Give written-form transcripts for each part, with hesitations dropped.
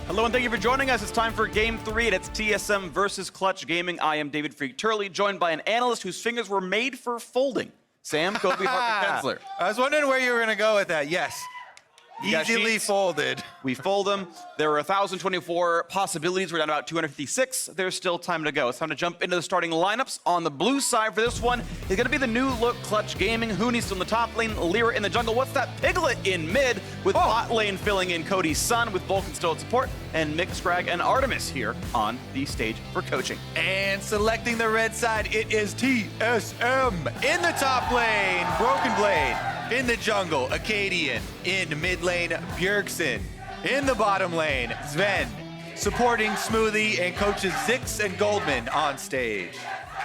Hello and thank you for joining us. It's time for Game 3 and it's TSM versus Clutch Gaming. I am David Freak Turley, joined by an analyst whose fingers were made for folding. Sam, Kobe Hartman-Kensler. I was wondering where you were going to go with that. Yes. Easily folded. We fold them. There are 1,024 possibilities. We're down to about 256. There's still time to go. It's time to jump into the starting lineups. On the blue side for this one is going to be the new look Clutch Gaming. Huni still in the top lane, Lira in the jungle. What's that? Piglet in mid, with bot lane filling in Cody Sun, with Vulcan still at support, and Mick, Scrag, and Artemis here on the stage for coaching. And selecting the red side, it is TSM in the top lane. Broken Blade in the jungle. Akaadian in mid lane. Bjergsen in the bottom lane. Zven supporting Smoothie, and coaches Zix and Goldman on stage.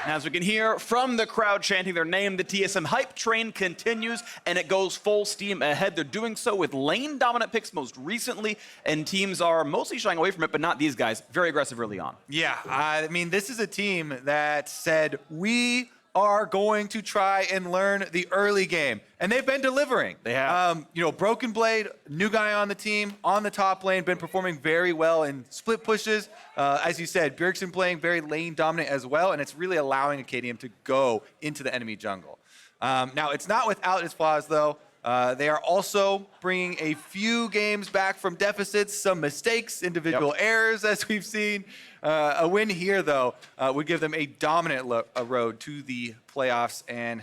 As we can hear from the crowd chanting their name, the TSM hype train continues and it goes full steam ahead. They're doing so with lane dominant picks most recently, and teams are mostly shying away from it, but not these guys. Very aggressive early on. Yeah, I mean, this is a team that said, we are going to try and learn the early game. And they've been delivering. They have. You know, Broken Blade, new guy on the team, on the top lane, been performing very well in split pushes. As you said, Bjergsen playing very lane dominant as well, and it's really allowing Akaadian to go into the enemy jungle. Now, it's not without its flaws, though. They are also bringing a few games back from deficits, some mistakes, individual errors, as we've seen. A win here, though, would give them a dominant road to the playoffs, and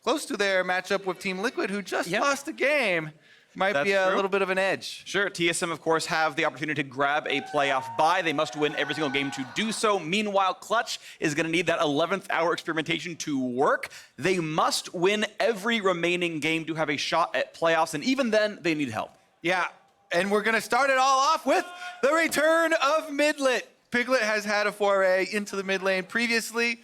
close to their matchup with Team Liquid, who just lost a game. Might be a little bit of an edge. Sure, TSM, of course, have the opportunity to grab a playoff bye. They must win every single game to do so. Meanwhile, Clutch is going to need that 11th hour experimentation to work. They must win every remaining game to have a shot at playoffs, and even then, they need help. Yeah, and we're going to start it all off with the return of Midlet. Piglet has had a foray into the mid lane previously.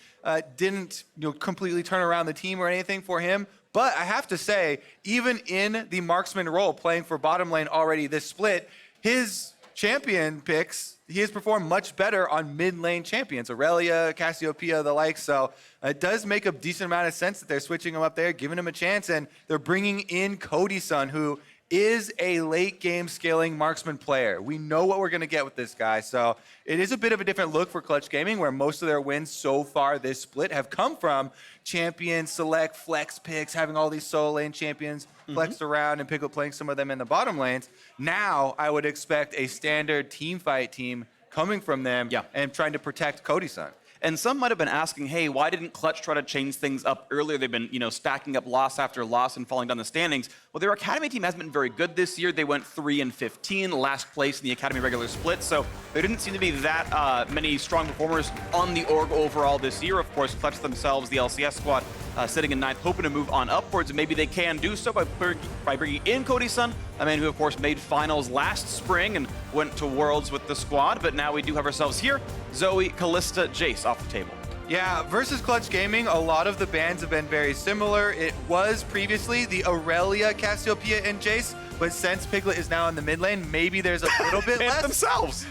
Didn't completely turn around the team or anything for him. But I have to say, even in the marksman role, playing for bottom lane already this split, his champion picks, he has performed much better on mid lane champions, Aurelia, Cassiopeia, the like. So it does make a decent amount of sense that they're switching him up there, giving him a chance, and they're bringing in Cody Sun, who is a late game scaling marksman player. We know what we're going to get with this guy. So it is a bit of a different look for Clutch Gaming, where most of their wins so far this split have come from champion select flex picks, having all these solo lane champions flexed around, and Piglet playing some of them in the bottom lanes. Now I would expect a standard team fight team coming from them and trying to protect Cody Sun. And some might have been asking, hey, why didn't Clutch try to change things up earlier? They've been, stacking up loss after loss and falling down the standings. Well, their Academy team hasn't been very good this year. They went 3-15, last place in the Academy regular split. So there didn't seem to be that many strong performers on the org overall this year. Of course, Clutch themselves, the LCS squad, sitting in 9th, hoping to move on upwards. And maybe they can do so by bringing in Cody Sun, a man who, of course, made finals last spring and went to Worlds with the squad. But now we do have ourselves here Zoe, Callista, Jace off the table. Yeah, versus Clutch Gaming, a lot of the bans have been very similar. It was previously the Aurelia, Cassiopeia, and Jace, but since Piglet is now in the mid lane, maybe there's a little bit less. themselves.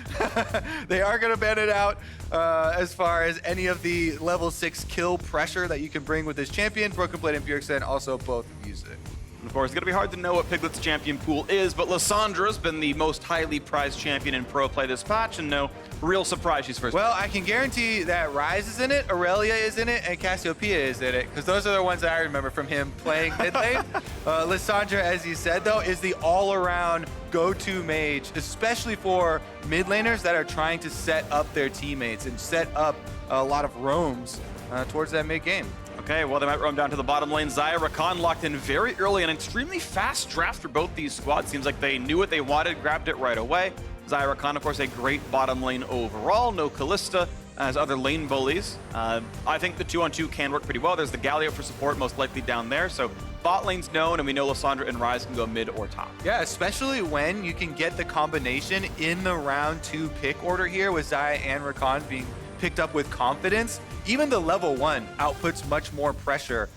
They are going to ban it out as far as any of the level 6 kill pressure that you can bring with this champion. Broken Blade and Bjergsen also both use it. Of course, it's going to be hard to know what Piglet's champion pool is, but Lissandra's been the most highly prized champion in pro play this patch, and no real surprise she's first. Well, I can guarantee that Ryze is in it, Aurelia is in it, and Cassiopeia is in it, because those are the ones that I remember from him playing mid lane. Lissandra, as you said, though, is the all-around go-to mage, especially for mid laners that are trying to set up their teammates and set up a lot of roams towards that mid game. Okay, well, they might roam down to the bottom lane. Xayah, Rakan locked in very early, an extremely fast draft for both these squads. Seems like they knew what they wanted, grabbed it right away. Xayah, Rakan, of course, a great bottom lane overall. No Callista as other lane bullies. I think the 2-on-2 can work pretty well. There's the Galio for support, most likely down there. So bot lane's known, and we know Lissandra and Ryze can go mid or top. Yeah, especially when you can get the combination in the round 2 pick order here with Xayah and Rakan being picked up with confidence. Even the level 1 outputs much more pressure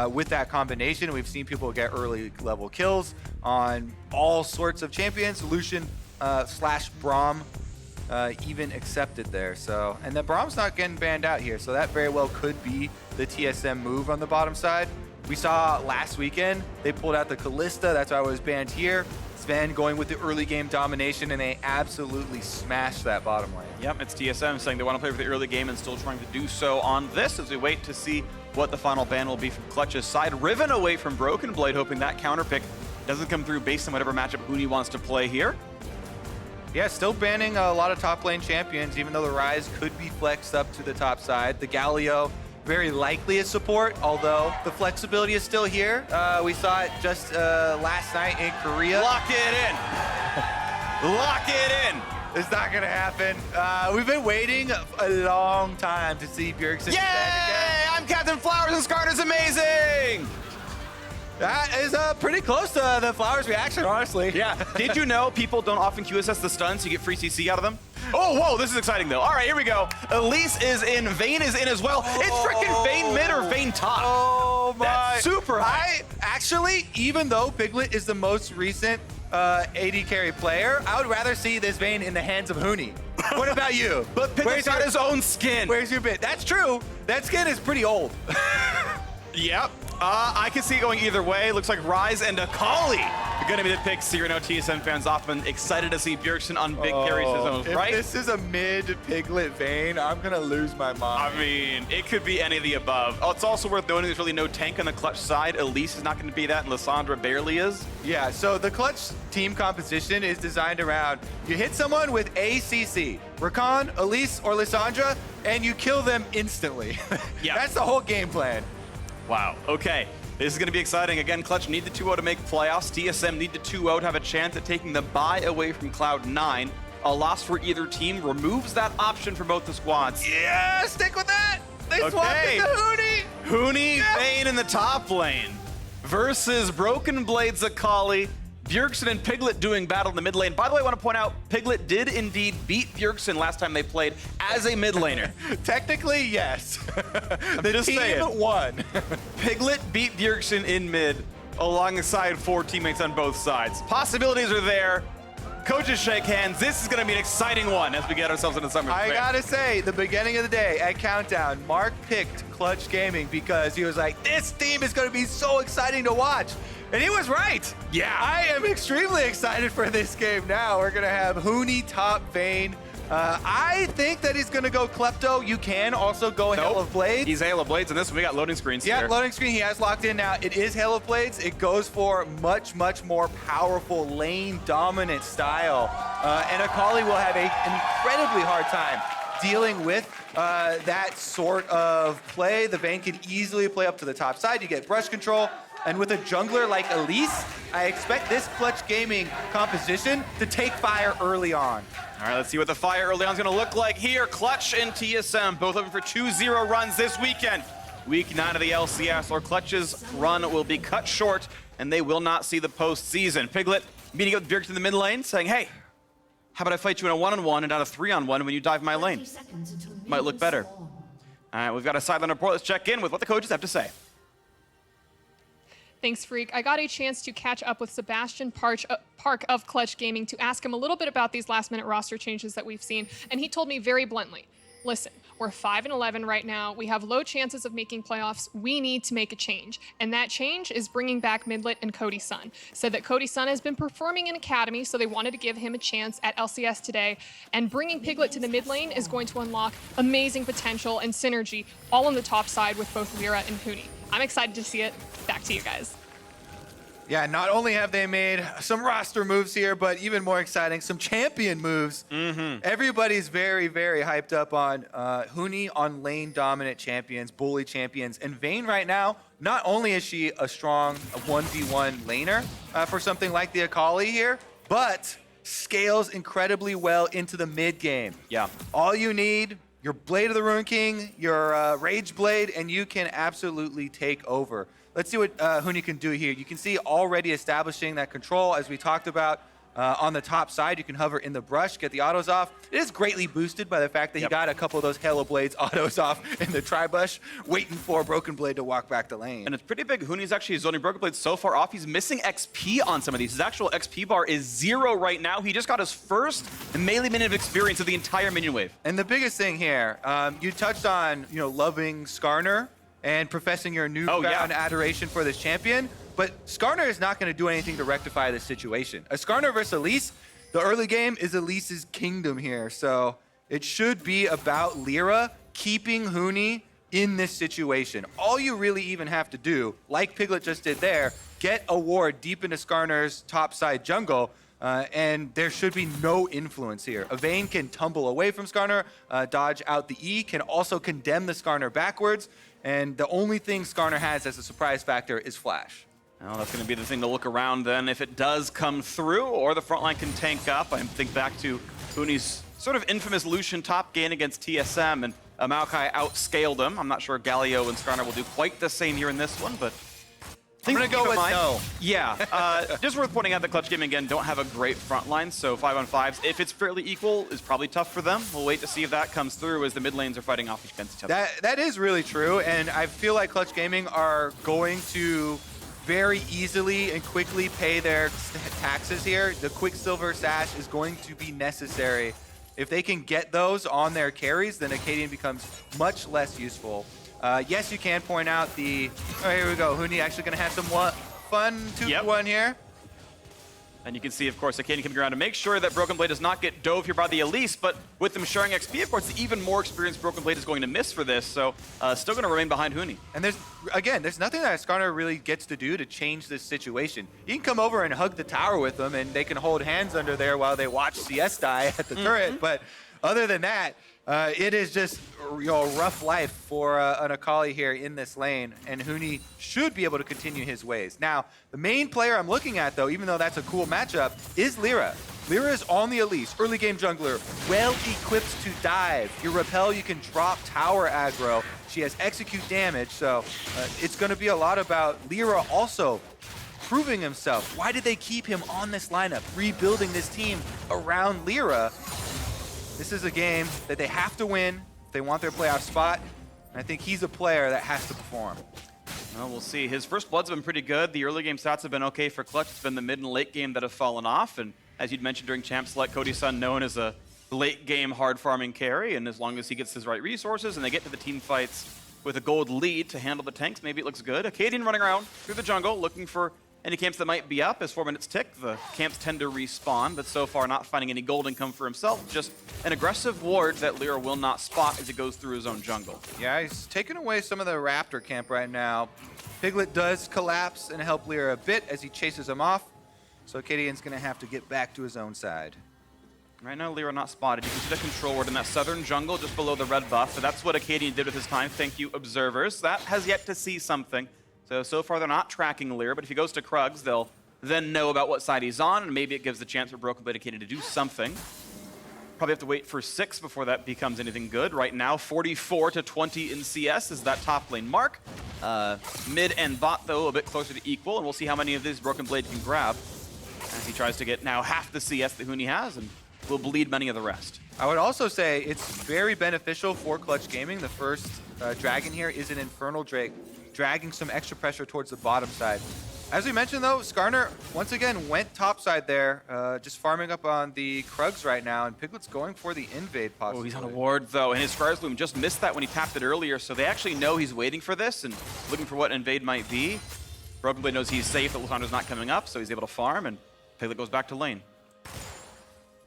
with that combination. We've seen people get early level kills on all sorts of champions. Lucian slash Braum even accepted there. So, and the Braum's not getting banned out here, so that very well could be the TSM move on the bottom side. We saw last weekend, they pulled out the Kalista, that's why I was banned here. Zven going with the early game domination, and they absolutely smashed that bottom lane. Yep, it's TSM saying they want to play for the early game and still trying to do so on this as we wait to see what the final ban will be from Clutch's side. Riven away from Broken Blade, hoping that counter pick doesn't come through based on whatever matchup Huni wants to play here. Yeah, still banning a lot of top lane champions, even though the Ryze could be flexed up to the top side. The Galio, very likely a support, although the flexibility is still here. We saw it just last night in Korea. Lock it in. Lock it in. It's not gonna happen. We've been waiting a long time to see Bjergsen Yay! again. I'm Captain Flowers and Skarner's amazing! That is pretty close to the Flowers reaction, honestly. Yeah. Did you know people don't often QSS the stuns, so you get free CC out of them? Oh, whoa, this is exciting though. All right, here we go. Elise is in, Vayne is in as well. It's freaking Vayne mid or Vayne top. Oh my. That's super high. Actually, even though Piglet is the most recent AD carry player, I would rather see this Vayne in the hands of Huni. What about you? But Piglet's got his own skin. Where's your bit? That's true. That skin is pretty old. Yep. I can see it going either way. Looks like Ryze and Akali are going to be the picks here. I know TSM fans often excited to see Bjergsen on big carries his own, right? If this is a mid Piglet Vayne, I'm going to lose my mind. I mean, it could be any of the above. Oh, it's also worth noting there's really no tank on the Clutch side. Elise is not going to be that, and Lissandra barely is. Yeah, so the Clutch team composition is designed around you hit someone with ACC, Rakan, Elise, or Lissandra, and you kill them instantly. Yeah. That's the whole game plan. Wow, okay. This is going to be exciting. Again, Clutch need the 2-0 to make playoffs. TSM need the 2-0 to have a chance at taking the bye away from Cloud9. A loss for either team removes that option for both the squads. Yeah, stick with that. They swapped it to Huni. Huni, yeah. Vayne in the top lane versus Broken Blade's Akali. Bjergsen and Piglet doing battle in the mid lane. By the way, I want to point out, Piglet did indeed beat Bjergsen last time they played as a mid laner. Technically, yes. The just team saying. won. Piglet beat Bjergsen in mid alongside 4 teammates on both sides. Possibilities are there. Coaches shake hands. This is going to be an exciting one as we get ourselves into summer. I gotta say, the beginning of the day at Countdown, Mark picked Clutch Gaming because he was like, this team is going to be so exciting to watch. And he was right. Yeah. I am extremely excited for this game now. We're going to have Huni top Vayne. I think that he's going to go Klepto. You can also go Hail of Blades. He's Hail of Blades, and this one we got loading screens Yeah, here. loading screen he has locked in now. It is Hail of Blades. It goes for much more powerful lane dominant style. And Akali will have an incredibly hard time dealing with that sort of play. The Vayne can easily play up to the top side. You get brush control. And with a jungler like Elise, I expect this Clutch Gaming composition to take fire early on. All right, let's see what the fire early on is going to look like here. Clutch and TSM, both looking for 2-0 runs this weekend. Week 9 of the LCS, or Clutch's run will be cut short, and they will not see the postseason. Piglet meeting up with Bjergsen in the mid lane, saying, hey, how about I fight you in a 1-on-1 and not a 3-on-1 when you dive my lane? Might look better. All right, we've got a sideline report. Let's check in with what the coaches have to say. Thanks, Freak. I got a chance to catch up with Sebastian Park of Clutch Gaming to ask him a little bit about these last-minute roster changes that we've seen, and he told me very bluntly, listen, we're 5-11 right now. We have low chances of making playoffs. We need to make a change, and that change is bringing back Midlet and Cody Sun. Said that Cody Sun has been performing in Academy, so they wanted to give him a chance at LCS today, and bringing Piglet to the mid lane is going to unlock amazing potential and synergy all on the top side with both Lira and Huni. I'm excited to see it. Back to you guys. Yeah, not only have they made some roster moves here, but even more exciting, some champion moves. Everybody's very hyped up on Huni on lane dominant champions, bully champions. And Vayne right now, not only is she a strong 1v1 laner for something like the Akali here, but scales incredibly well into the mid game. Yeah. All you need, your Blade of the Ruin King, your Rage Blade, and you can absolutely take over. Let's see what Huni can do here. You can see already establishing that control, as we talked about. On the top side, you can hover in the brush, get the autos off. It is greatly boosted by the fact that he got a couple of those Halo Blades autos off in the tri-bush, waiting for Broken Blade to walk back the lane. And it's pretty big. Huni's actually zoning Broken Blade so far off. He's missing XP on some of these. His actual XP bar is 0 right now. He just got his first melee minion of experience of the entire minion wave. And the biggest thing here, you touched on, loving Skarner and professing your newfound adoration for this champion. But Skarner is not going to do anything to rectify this situation. A Skarner versus Elise, the early game is Elise's kingdom here. So it should be about Lira keeping Huni in this situation. All you really even have to do, like Piglet just did there, get a ward deep into Skarner's topside jungle, and there should be no influence here. A Vayne can tumble away from Skarner, dodge out the E, can also condemn the Skarner backwards, and the only thing Skarner has as a surprise factor is Flash. Well, that's going to be the thing to look around then if it does come through, or the front line can tank up. I think back to Huni's sort of infamous Lucian top gain against TSM, and Maokai outscaled him. I'm not sure Galio and Skarner will do quite the same here in this one, but I'm going to go with no. Yeah, just worth pointing out that Clutch Gaming, again, don't have a great front line, so 5-on-5s, if it's fairly equal, is probably tough for them. We'll wait to see if that comes through as the mid lanes are fighting off against each other. That is really true, and I feel like Clutch Gaming are going to very easily and quickly pay their taxes here. The Quicksilver Sash is going to be necessary. If they can get those on their carries, then Akaadian becomes much less useful. Yes, you can point out the... Oh, here we go. Huni actually going to have some fun 2v1 here. And you can see, of course, Akaadian coming around to make sure that Broken Blade does not get dove here by the Elise, but with them sharing XP, of course, the even more experienced Broken Blade is going to miss for this, so still going to remain behind Huni. And there's nothing that Skarner really gets to do to change this situation. You can come over and hug the tower with them, and they can hold hands under there while they watch CS die at the turret, but other than that, it is just rough life for an Akali here in this lane, and Huni should be able to continue his ways. Now, the main player I'm looking at, though, even though that's a cool matchup, is Lira. Lira is on the Elise, early game jungler, well equipped to dive. Your repel, you can drop tower aggro. She has execute damage, so it's going to be a lot about Lira also proving himself. Why did they keep him on this lineup, rebuilding this team around Lira? This is a game that they have to win if they want their playoff spot. And I think he's a player that has to perform. Well, we'll see. His first bloods have been pretty good. The early game stats have been okay for Clutch. It's been the mid and late game that have fallen off. And as you'd mentioned during Champ Select, Cody Sun known as a late game hard farming carry. And as long as he gets his right resources and they get to the team fights with a gold lead to handle the tanks, maybe it looks good. Akaadian running around through the jungle looking for any camps that might be up. As 4 minutes tick, the camps tend to respawn, but so far not finding any gold income for himself. Just an aggressive ward that Lira will not spot as he goes through his own jungle. Yeah, he's taking away some of the Raptor camp right now. Piglet does collapse and help Lira a bit as he chases him off. So Akaadian's going to have to get back to his own side. Right now, Lira not spotted. You can see the control ward in that southern jungle just below the red buff. So that's what Akaadian did with his time. Thank you, observers. That has yet to see something. So far they're not tracking Lira, but if he goes to Krugs, they'll then know about what side he's on, and maybe it gives the chance for Broken Blade Akaadian to do something. Probably have to wait for 6 before that becomes anything good. Right now, 44-20 in CS is that top lane mark. Mid and bot, though, a bit closer to equal, and we'll see how many of these Broken Blade can grab as he tries to get now half the CS that Huni has, and will bleed many of the rest. I would also say it's very beneficial for Clutch Gaming. The first dragon here is an Infernal Drake, dragging some extra pressure towards the bottom side. As we mentioned, though, Skarner once again went topside there, just farming up on the Krugs right now, and Piglet's going for the invade possibly. Oh, he's on a ward, though, and his Scars Loom just missed that when he tapped it earlier, so they actually know he's waiting for this and looking for what invade might be. Broken Blade knows he's safe, that Lissandra's not coming up, so he's able to farm, and Piglet goes back to lane.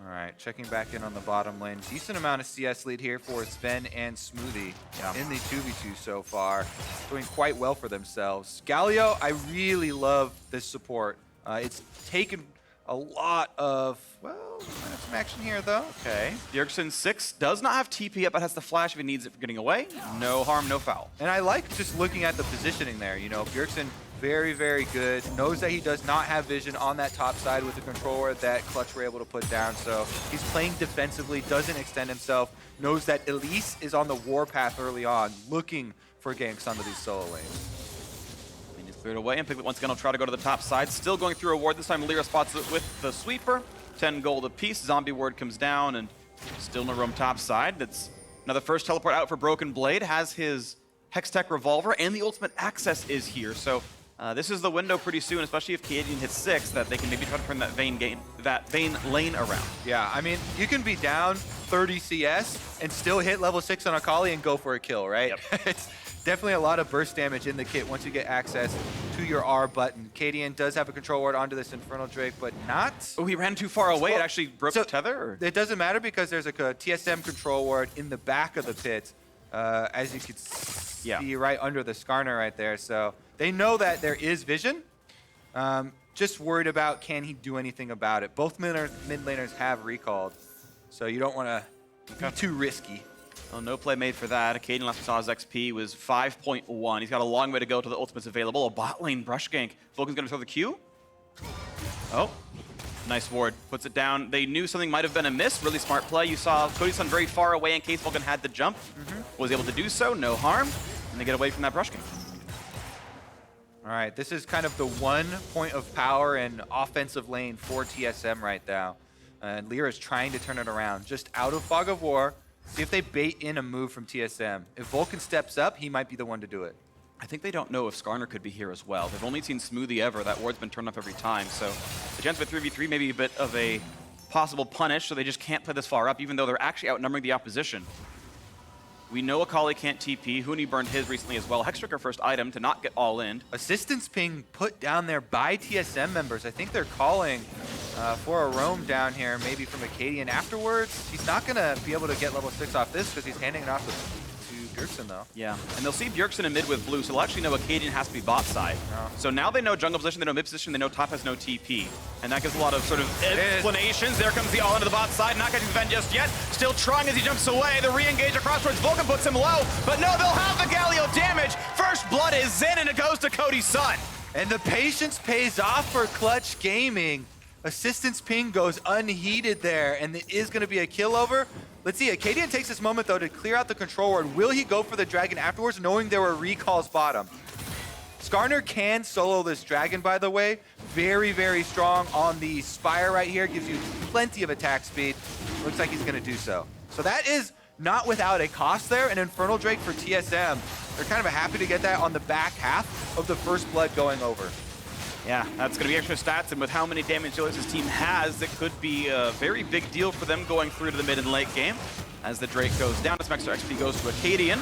All right, checking back in on the bottom lane. Decent amount of CS lead here for Zven and Smoothie in the 2v2 so far. Doing quite well for themselves. Galio, I really love this support. It's taken a lot of, well, some action here though. Okay. Bjergsen 6 does not have TP up, but has the flash if he needs it for getting away. No harm, no foul. And I like just looking at the positioning there. You know, Bjergsen, very, very good. Knows that he does not have vision on that top side with the controller that Clutch were able to put down. So he's playing defensively, doesn't extend himself. Knows that Elise is on the warpath early on, looking for ganks onto these solo lanes. He's cleared away, and Piglet once again will try to go to the top side. Still going through a ward. This time Lira spots it with the sweeper. 10 gold apiece. Zombie ward comes down, and still no room top side. That's another first teleport out for Broken Blade. Has his Hextech Revolver, and the ultimate access is here. So this is the window pretty soon, especially if Akaadian hits 6, that they can maybe try to turn that Vayne lane around. Yeah, I mean, you can be down 30 CS and still hit level 6 on Akali and go for a kill, right? Yep. It's definitely a lot of burst damage in the kit once you get access to your R button. Akaadian does have a control ward onto this Infernal Drake, but not... Oh, he ran too far away. It actually broke So, the tether? Or? It doesn't matter because there's like a TSM control ward in the back of the pit, as you could see right under the Skarner right there. So they know that there is vision. Just worried about can he do anything about it. Both mid laners have recalled, so you don't want to be too risky. Well, no play made for that. Akaadian, last we saw his XP was 5.1. He's got a long way to go to the ultimates available. A bot lane brush gank. Vulcan's going to throw the Q. Oh, nice ward. Puts it down. They knew something might have been amiss. Really smart play. You saw Cody Sun very far away in case Vulcan had the jump. Was able to do so. No harm. And they get away from that brush gank. All right, this is kind of the one point of power and offensive lane for TSM right now. And Lira is trying to turn it around. Just out of Fog of War. See if they bait in a move from TSM. If Vulcan steps up, he might be the one to do it. I think they don't know if Skarner could be here as well. They've only seen Smoothie ever. That ward's been turned off every time. So the chance of a 3v3 may be a bit of a possible punish, so they just can't play this far up, even though they're actually outnumbering the opposition. We know Akali can't TP. Huni burned his recently as well. Hextricker first item to not get all in. Assistance ping put down there by TSM members. I think they're calling for a roam down here, maybe from Akaadian afterwards. He's not going to be able to get level 6 off this because he's handing it off to Bjergsen, though. Yeah, and they'll see Bjergsen in mid with blue, so they'll actually know Akaadian has to be bot side. Oh. So now they know jungle position, they know mid position, they know top has no TP. And that gives a lot of sort of explanations. There comes the all into the bot side, not getting Zven just yet. Still trying as he jumps away. The re-engage across towards Vulcan puts him low, but no, they'll have the Galio damage. First blood is in, and it goes to Cody Sun. And the patience pays off for Clutch Gaming. Assistance ping goes unheeded there, and it is going to be a kill over. Let's see, Akaadian takes this moment, though, to clear out the control ward. Will he go for the dragon afterwards, knowing there were recalls bottom? Skarner can solo this dragon, by the way. Very, very strong on the Spire right here. Gives you plenty of attack speed. Looks like he's going to do so. So that is not without a cost there. An Infernal Drake for TSM. They're kind of happy to get that on the back half of the first blood going over. Yeah, that's going to be extra stats, and with how many damage Elise's team has, it could be a very big deal for them going through to the mid and late game. As the Drake goes down, some extra XP goes to Akaadian.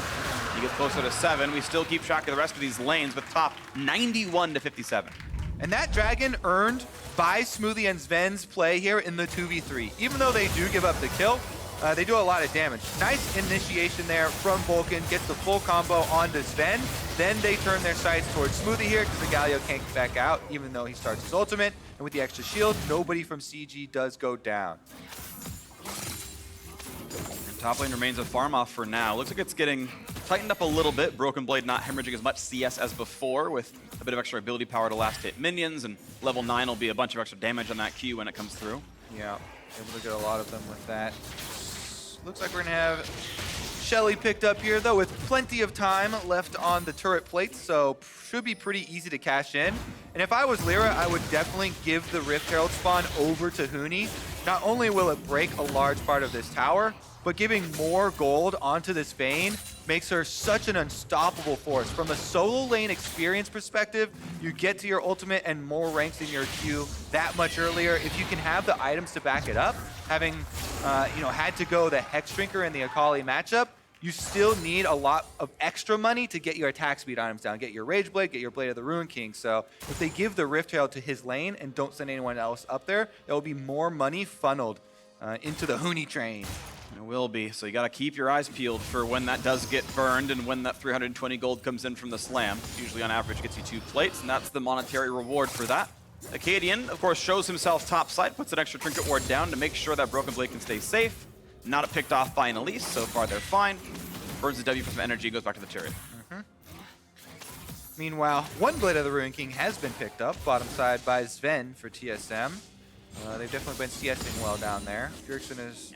He gets closer to 7. We still keep track of the rest of these lanes with top 91 to 57. And that dragon earned by Smoothie and Zven's play here in the 2v3. Even though they do give up the kill, they do a lot of damage. Nice initiation there from Vulcan, gets the full combo onto Zven. Then they turn their sights towards Smoothie here because the Galio can't get back out, even though he starts his ultimate. And with the extra shield, nobody from CG does go down. And top lane remains a farm off for now. Looks like it's getting tightened up a little bit. Broken Blade not hemorrhaging as much CS as before, with a bit of extra ability power to last hit minions, and level 9 will be a bunch of extra damage on that Q when it comes through. Yeah, able to get a lot of them with that. Looks like we're gonna have Shelly picked up here, though, with plenty of time left on the turret plates, so should be pretty easy to cash in. And if I was Lira, I would definitely give the Rift Herald spawn over to Huni. Not only will it break a large part of this tower, but giving more gold onto this Vayne makes her such an unstoppable force. From a solo lane experience perspective, you get to your ultimate and more ranks in your queue that much earlier. If you can have the items to back it up, having had to go the Hexdrinker in the Akali matchup, you still need a lot of extra money to get your attack speed items down, get your Rage Blade, get your Blade of the Ruin King. So if they give the Rift Herald to his lane and don't send anyone else up there, there will be more money funneled into the Huni train. It will be, so you got to keep your eyes peeled for when that does get burned and when that 320 gold comes in from the slam. Usually on average gets you 2 plates, and that's the monetary reward for that. Akaadian, of course, shows himself top side, puts an extra trinket ward down to make sure that Broken Blade can stay safe. Not picked off by an Elise, so far they're fine. Burns the W for some energy, goes back to the turret. Meanwhile, one Blade of the Ruin King has been picked up, bottom side by Zven for TSM. They've definitely been CSing well down there. Bjergsen is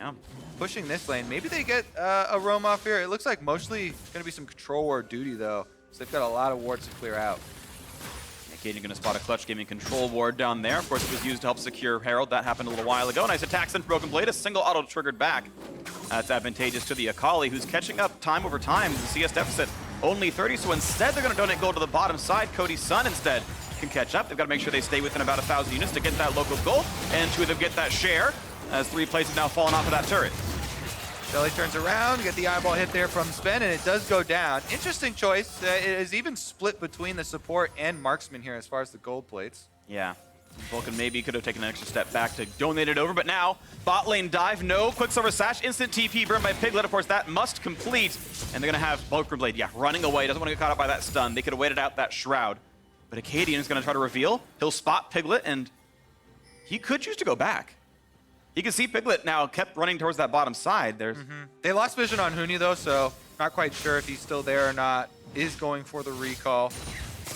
pushing this lane. Maybe they get a roam off here. It looks like mostly going to be some control ward duty, though. So they've got a lot of wards to clear out. Akaadian going to spot a Clutch Gaming control ward down there. Of course, it was used to help secure Herald. That happened a little while ago. Nice attack sent Broken Blade. A single auto triggered back. That's advantageous to the Akali, who's catching up time over time. The CS deficit only 30, so instead they're going to donate gold to the bottom side. Cody Sun instead can catch up. They've got to make sure they stay within about 1,000 units to get that local gold, and 2 of them get that share, as 3 plates have now fallen off of that turret. Shelly turns around, get the eyeball hit there from Zven, and it does go down. Interesting choice. It is even split between the support and marksman here as far as the gold plates. Yeah. Vulcan maybe could have taken an extra step back to donate it over, but now bot lane dive, no Quicksilver Sash, instant TP burned by Piglet. Of course, that must complete, and they're going to have Vulcan Blade, yeah, running away. Doesn't want to get caught up by that stun. They could have waited out that Shroud, but Akaadian is going to try to reveal. He'll spot Piglet, and he could choose to go back. You can see Piglet now kept running towards that bottom side. There's They lost vision on Huni though, so not quite sure if he's still there or not. Is going for the recall.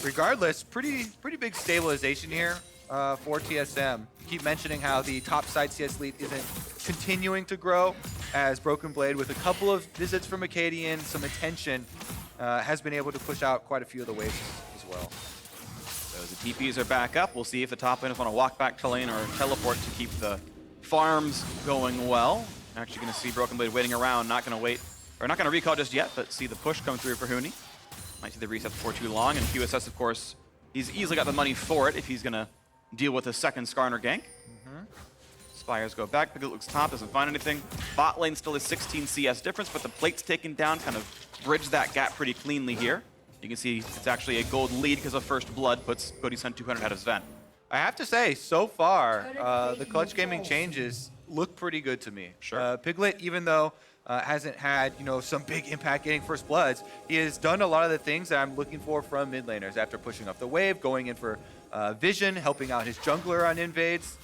Regardless, pretty big stabilization here for TSM. Keep mentioning how the top side CS lead isn't continuing to grow, as Broken Blade, with a couple of visits from Akaadian, some attention, has been able to push out quite a few of the waves as well. So the TPs are back up. We'll see if the top laners want to walk back to lane or teleport to keep the farms going well. Actually going to see Broken Blade waiting around, not going to wait, or not going to recall just yet, but see the push come through for Huni. Might see the reset before too long, and QSS, of course, he's easily got the money for it if he's going to deal with a second Skarner gank. Spires go back, Piglet looks top, doesn't find anything. Bot lane still is 16 CS difference, but the plate's taken down, kind of bridge that gap pretty cleanly here. You can see it's actually a gold lead because of First Blood, puts Cody Sun 200 ahead of Zven. I have to say, so far, the Clutch Gaming changes look pretty good to me. Sure. Piglet, even though hasn't had some big impact getting First Bloods, he has done a lot of the things that I'm looking for from mid laners after pushing up the wave, going in for vision, helping out his jungler on invades.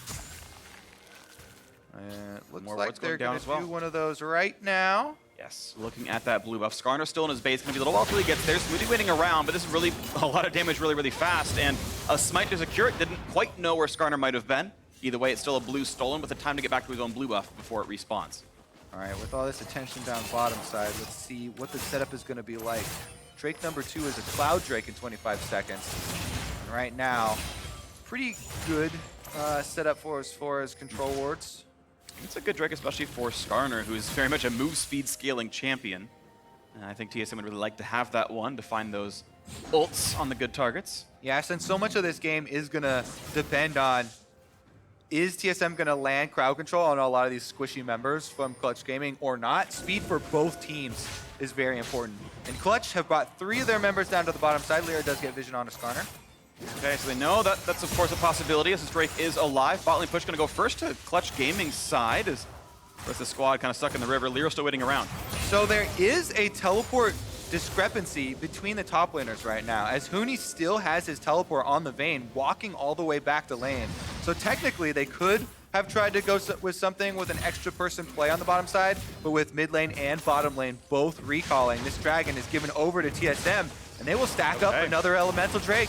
Looks More like wards going they're down going as to well. do one of those right now. Yes, looking at that blue buff. Skarner still in his base. Going to be a little while till he gets there. Smoothie waiting around, but this is really a lot of damage really fast. And a smite to secure it. Didn't quite know where Skarner might have been. Either way, it's still a blue stolen with the time to get back to his own blue buff before it respawns. All right, with all this attention down bottom side, let's see what the setup is going to be like. Drake number 2 is a Cloud Drake in 25 seconds. And right now, pretty good setup for his control wards. It's a good Drake, especially for Skarner, who is very much a move speed scaling champion. And I think TSM would really like to have that one to find those ults on the good targets. Yeah, since so much of this game is going to depend on, is TSM going to land crowd control on a lot of these squishy members from Clutch Gaming or not? Speed for both teams is very important. And Clutch have brought 3 of their members down to the bottom side. Lira does get vision on a Skarner. Okay, so they know that's of course a possibility as this Drake is alive. Bot lane push going to go first to Clutch Gaming's side as the rest of the squad kind of stuck in the river. Lira still waiting around. So there is a teleport discrepancy between the top laners right now, as Huni still has his teleport on the Vayne, walking all the way back to lane. So technically they could have tried to go with something with an extra person play on the bottom side, but with mid lane and bottom lane both recalling, this dragon is given over to TSM, and they will stack up another elemental Drake.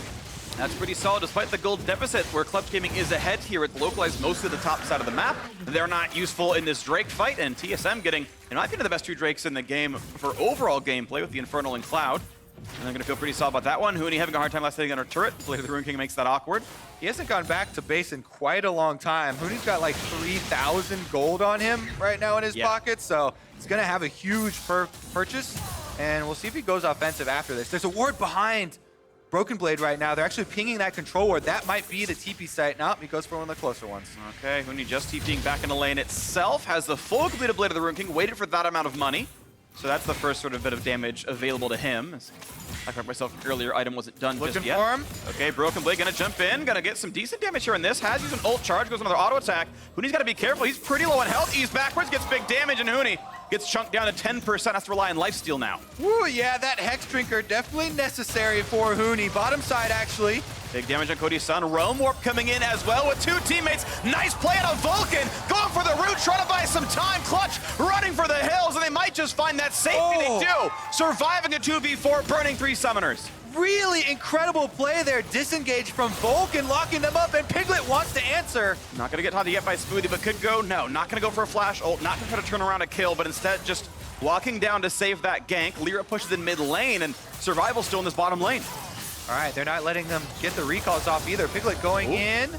That's pretty solid, despite the gold deficit, where Clutch Gaming is ahead here. It's localized most of the top side of the map. They're not useful in this Drake fight, and TSM getting, in my opinion, the best 2 Drakes in the game for overall gameplay with the Infernal and Cloud. And they're going to feel pretty solid about that one. Huni having a hard time last hitting on her turret. Play to the Rune King makes that awkward. He hasn't gone back to base in quite a long time. Huni's got like 3,000 gold on him right now in his pocket, so he's going to have a huge purchase, and we'll see if he goes offensive after this. There's a ward behind Broken Blade right now. They're actually pinging that control ward. That might be the TP site. Nope, he goes for one of the closer ones. Okay, Huni just TPing back in the lane itself. Has the full completed Blade of the Rune King. Waited for that amount of money. So that's the first sort of bit of damage available to him. I correct myself earlier, item wasn't done just yet. Looking for him. Okay, Broken Blade gonna jump in. Gonna get some decent damage here in this. Has used an ult charge. Goes another auto attack. Huni's gotta be careful. He's pretty low on health. He's backwards. Gets big damage, and Huni gets chunked down to 10%. Has to rely on lifesteal now. Woo, yeah, that Hex Drinker definitely necessary for Huni. Bottom side, actually. Big damage on Cody Sun. Realm Warp coming in as well with 2 teammates. Nice play out of Vulcan. Going for the root, trying to buy some time. Clutch running for the hills, and they might just find that safety. They do. Surviving a 2v4, burning 3 summoners. Really incredible play there. Disengage from Vulcan, locking them up, and Piglet wants to answer. Not gonna get taunted yet by Smoothie, but could go. No, not gonna go for a flash ult. Not gonna try to turn around a kill, but instead just walking down to save that gank. Lira pushes in mid lane, and Survival still in this bottom lane. All right, they're not letting them get the recalls off either. Piglet going in.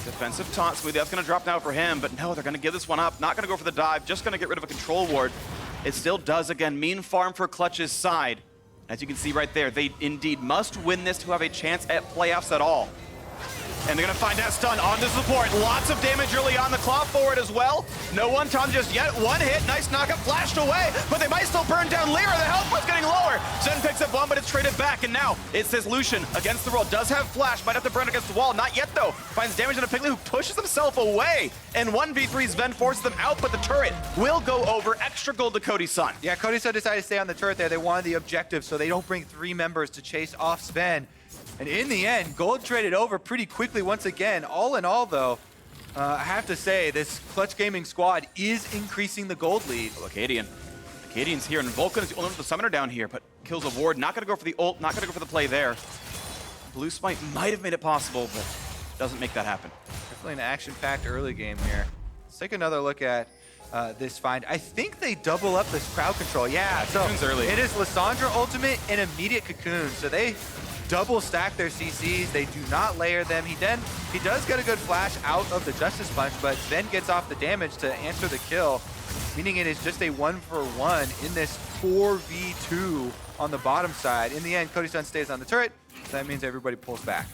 Defensive taunt, Smoothie. That's gonna drop now for him, but no, they're gonna give this one up. Not gonna go for the dive, just gonna get rid of a control ward. It still does, again, mean farm for Clutch's side. As you can see right there, they indeed must win this to have a chance at playoffs at all. And they're gonna find that stun on the support. Lots of damage early on. The claw forward as well. No one time just yet. One hit, nice knockup, flashed away, but they might still burn down Lira. The health was getting lower. Zven picks up one, but it's traded back, and now it's this Lucian against the roll. Does have flash, might have to burn against the wall. Not yet though. Finds damage on a Piglet who pushes himself away. And 1v3 Zven forces them out, but the turret will go over. Extra gold to Cody Sun. Yeah, Cody Sun decided to stay on the turret there. They wanted the objective, so they don't bring 3 members to chase off Zven. And in the end, gold traded over pretty quickly once again. All in all, though, I have to say, this Clutch Gaming squad is increasing the gold lead. Oh, Akaadian. Akaadian's here, and Vulcan is the only one with the summoner down here, but kills a ward. Not going to go for the ult, not going to go for the play there. Blue Smite might have made it possible, but doesn't make that happen. Definitely an action-packed early game here. Let's take another look at this find. I think they double up this crowd control. Yeah, so Cocoon's early. It is Lissandra ultimate and immediate cocoon. So they double stack their CCs. They do not layer them. He does get a good flash out of the Justice Punch, but then gets off the damage to answer the kill, meaning it is just a 1-for-1 in this 4v2 on the bottom side. In the end, Cody Sun stays on the turret, so that means everybody pulls back.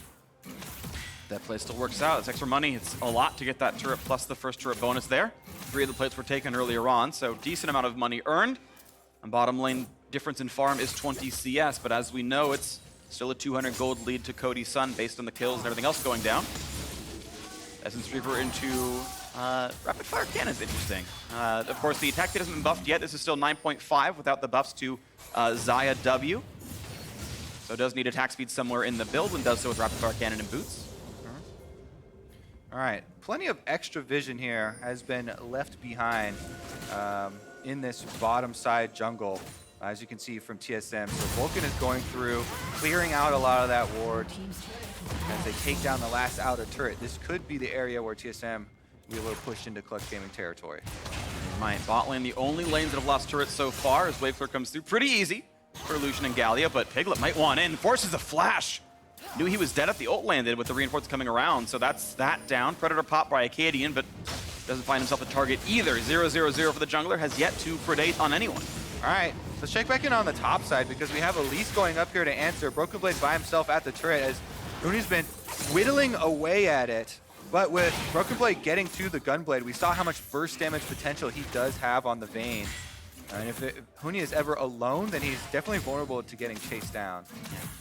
That play still works out. It's extra money. It's a lot to get that turret plus the first turret bonus there. 3 of the plates were taken earlier on, so decent amount of money earned. And bottom lane difference in farm is 20 CS, but as we know, it's still a 200 gold lead to Cody Sun based on the kills and everything else going down. Essence Reaver into rapid fire cannon is interesting. Of course, the attack speed hasn't been buffed yet. This is still 9.5 without the buffs to Xayah W. So it does need attack speed somewhere in the build and does so with rapid fire cannon and boots. All right, plenty of extra vision here has been left behind in this bottom side jungle, as you can see from TSM. So Vulcan is going through, clearing out a lot of that ward as they take down the last outer turret. This could be the area where TSM will be able to push into Clutch Gaming territory. My bot lane, the only lanes that have lost turrets so far as FLICKR comes through. Pretty easy for Lucian and Galio, but Piglet might want in, forces a flash. Knew he was dead at the ult landed with the reinforcements coming around, so that's that down. Predator pop by Akaadian, but doesn't find himself a target either. 0-0-0 for the jungler, has yet to predate on anyone. All right, let's check back in on the top side because we have Elise going up here to answer. Broken Blade by himself at the turret as Huni's been whittling away at it. But with Broken Blade getting to the Gunblade, we saw how much burst damage potential he does have on the Vayne. And if Huni is ever alone, then he's definitely vulnerable to getting chased down.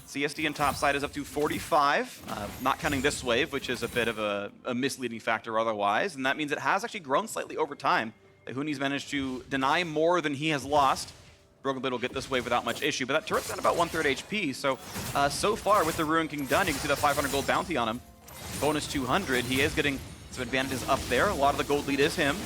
CSD in top side is up to 45, not counting this wave, which is a bit of a misleading factor otherwise. And that means it has actually grown slightly over time. Huni's managed to deny more than he has lost. Broken Blade will get this wave without much issue, but that turret's at about 1/3 HP. So, so far with the Ruin King done, you can see the 500 gold bounty on him. Bonus 200, he is getting some advantages up there. A lot of the gold lead is him.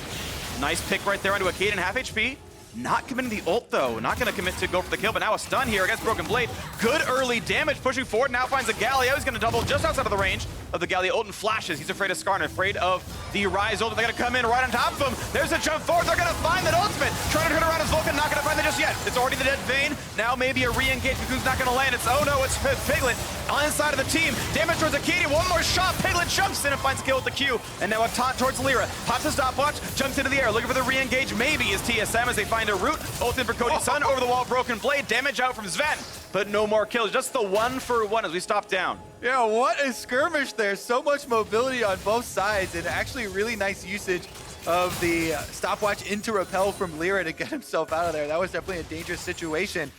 Nice pick right there onto Akaadian, half HP. Not committing the ult though, not gonna commit to go for the kill, but now a stun here against Broken Blade. Good early damage, pushing forward, now finds a Galio. He's gonna double just outside of the range of the Galio ult and flashes. He's afraid of Skarner, afraid of the Ryze ult. They're gonna come in right on top of him. There's a jump forward, they're gonna find that ultimate. Trying to turn around his Vulcan, not gonna find it just yet. It's already the dead Vayne. Now maybe a re-engage, who's not gonna land. It's, oh no, it's Piglet on the side of the team. Damage towards Akaadian, one more shot. Piglet jumps in and finds kill with the Q. And now a taunt towards Lira. Pops a stopwatch, jumps into the air, looking for the re-engage. Maybe is TSM as they find a route. Ult in for Cody Sun, over the wall, Broken Blade. Damage out from Zven, but no more kills. Just the 1-for-1 as we stop down. Yeah, what a skirmish there. So much mobility on both sides and actually really nice usage of the stopwatch into repel from Lira to get himself out of there. That was definitely a dangerous situation.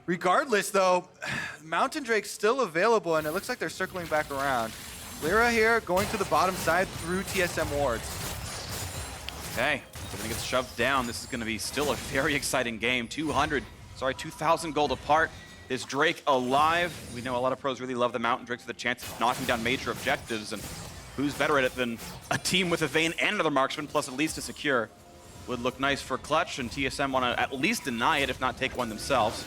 Regardless though, Mountain Drake's still available and it looks like they're circling back around. Lira here going to the bottom side through TSM wards. Okay, everything gets shoved down. This is going to be still a very exciting game. 2,000 gold apart. This Drake alive. We know a lot of pros really love the Mountain Drakes for the chance of knocking down major objectives, and who's better at it than a team with a Vayne and another marksman, plus at least a secure. Would look nice for Clutch, and TSM want to at least deny it, if not take one themselves.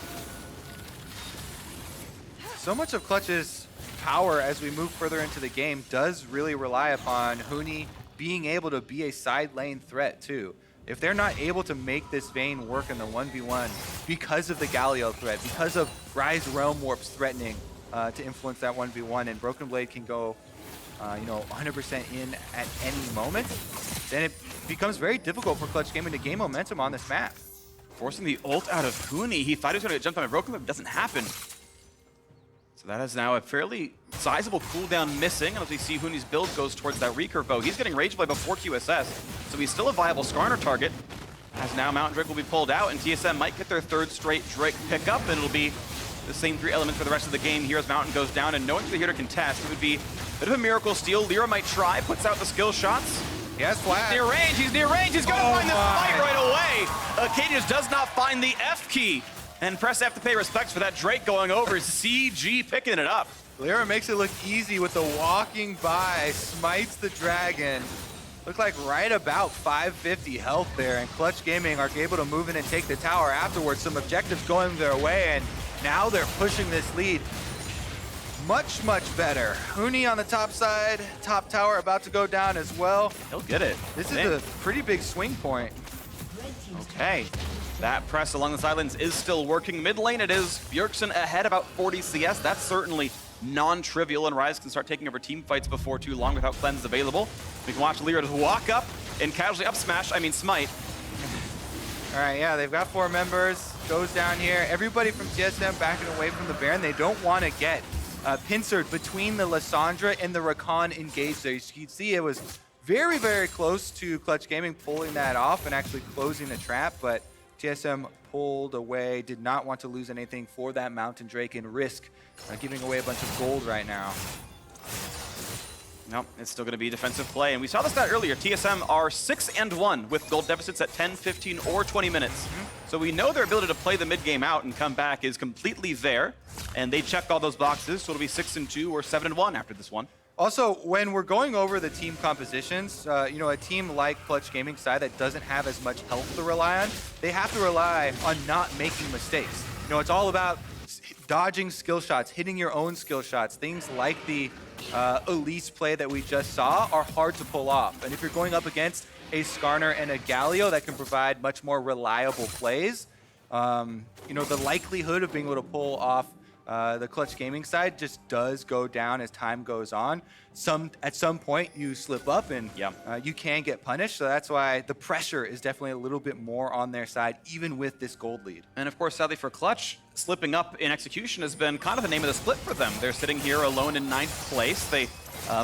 So much of Clutch's power as we move further into the game does really rely upon Huni being able to be a side lane threat too. If they're not able to make this Vayne work in the 1v1 because of the Galio threat, because of Ryze Realm Warps threatening to influence that 1v1, and Broken Blade can go 100% in at any moment, then it becomes very difficult for Clutch Gaming to gain momentum on this map. Forcing the ult out of Huni. He thought he was going to get jumped on a Broken Blade, but it doesn't happen. So that is now a fairly sizable cooldown missing, and as we see Huni's build goes towards that recurve bow. He's getting Rage Blade before QSS, so he's still a viable Skarner target. As now Mountain Drake will be pulled out, and TSM might get their third straight Drake pickup, and it'll be the same 3 elements for the rest of the game here as Mountain goes down, and no one's here to contest. It would be a bit of a miracle steal. Lira might try, puts out the skill shots. Yes, flash. He's near range, he's gonna find the fight right away. Akaadian does not find the F key, and press F to pay respects for that Drake going over. CG picking it up. Lira makes it look easy with the walking by, smites the dragon. Looked like right about 550 health there, and Clutch Gaming are able to move in and take the tower afterwards. Some objectives going their way, and now they're pushing this lead much, much better. Huni on the top side, top tower about to go down as well. He'll get it. This is a pretty big swing point. Okay, that press along the sidelines is still working. Mid lane, it is Bjergsen ahead about 40 CS. That's certainly non-trivial, and Ryze can start taking over team fights before too long without cleanse available. We can watch Lira just walk up and casually smite. All right, yeah, they've got 4 members. Goes down here. Everybody from TSM backing away from the Baron. They don't want to get pincered between the Lissandra and the Rakan engaged there. You can see it was very, very close to Clutch Gaming pulling that off and actually closing the trap, but TSM pulled away, did not want to lose anything for that Mountain Drake and risk giving away a bunch of gold right now. Nope, it's still going to be defensive play. And we saw this stat earlier. TSM are 6-1 with gold deficits at 10, 15, or 20 minutes. So we know their ability to play the mid game out and come back is completely there. And they check all those boxes, so it'll be 6-2 or 7-1 after this one. Also, when we're going over the team compositions, you know, a team like Clutch Gaming side that doesn't have as much health to rely on, they have to rely on not making mistakes. You know, it's all about dodging skill shots, hitting your own skill shots. Things like the Elise play that we just saw are hard to pull off. And if you're going up against a Skarner and a Galio that can provide much more reliable plays, you know, the likelihood of being able to pull off the Clutch Gaming side just does go down as time goes on. At some point, you slip up and you can get punished. So that's why the pressure is definitely a little bit more on their side, even with this gold lead. And of course, sadly for Clutch, slipping up in execution has been kind of the name of the split for them. They're sitting here alone in 9th place. They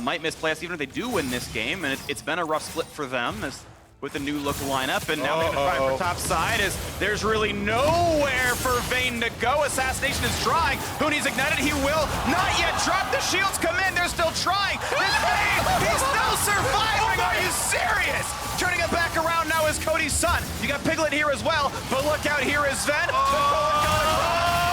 might miss playoffs even if they do win this game, and it's been a rough split for them as with the new look lineup, and now they have to try for top side as there's really nowhere for Vayne to go. Assassination is trying. Huni's ignited, he will not yet drop. The shields come in, they're still trying. This Vayne, he's still surviving. Are you serious? Turning it back around now is Cody Sun. You got Piglet here as well, but look out, here is Zven.